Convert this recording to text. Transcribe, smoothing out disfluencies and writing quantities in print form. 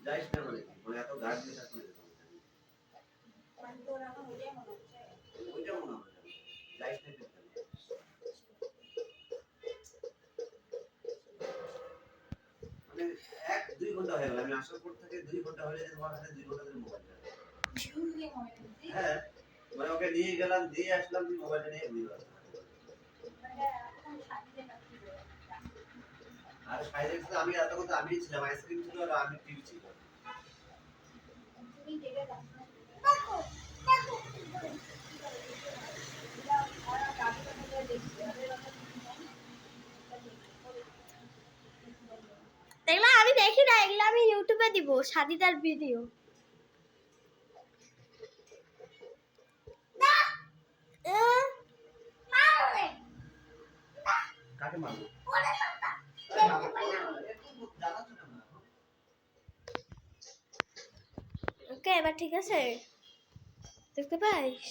যাইস না মানে মানে এত গার্ড দিয়ে আসলে মানে তোর এখন ওইটাই মনে হচ্ছে যাইস না মানে 1-2 ঘন্টা হয়ে গেল আমি আসার পর থেকে 2 ঘন্টা হয়ে গেছে তোমার হাতে 2 ঘন্টা ধরে মোবাইল হ্যাঁ মানে ওকে নিয়ে গেলাম দিয়ে আসলাম তুই মোবাইলটা নিয়ে ঘুরে বেড়াচ্ছিস আর সাইডে আমি এত কথা আমি ছিলাম আইসক্রিম ছিল আর আমি টিভি ছিল এগুলা আমি দেখি না, এগুলা আমি ইউটিউবে দিব সাদিদার ভিডিও। কাকে মারবো ওকে এবার ঠিক আছে, দেখতে পাইস।